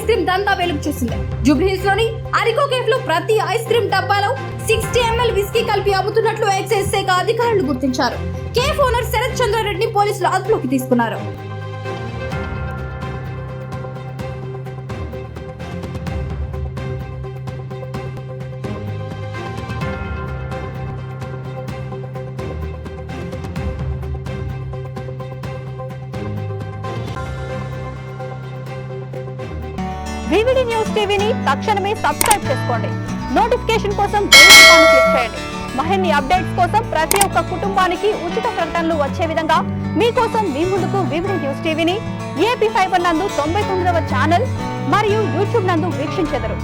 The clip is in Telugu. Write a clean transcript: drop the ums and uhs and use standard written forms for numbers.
ఐస్ క్రీమ్ దందా వెలుగు చూసింది. జూబ్లీహిల్స్ లోని అరికో కేఫ్ లో ప్రతి ఐస్ క్రీమ్ డబ్బాలో 60 ml విస్కీ కలిపి అమ్ముతున్నట్లు ఎక్సైజ్ శాఖ అధికారులు గుర్తించారు. కేఫ్ ఓనర్ శరత్ చంద్రారెడ్డిని పోలీసులు అదుపులోకి తీసుకున్నారు. వివిడి న్యూస్ టీవీని తక్షణమే సబ్స్క్రైబ్ చేసుకోండి. నోటిఫికేషన్ కోసం బెల్ ఐకాన్ క్లిక్ చేయండి. మరిన్ని అప్డేట్స్ కోసం ప్రతి ఒక్క కుటుంబానికి ఉచిత ప్రకటనలు వచ్చే విధంగా మీకోసం మీ ముందుకు వివిడి న్యూస్ టీవీని AP5 నందు 99వ ఛానల్ మరియు యూట్యూబ్ నందు వీక్షించెదరు.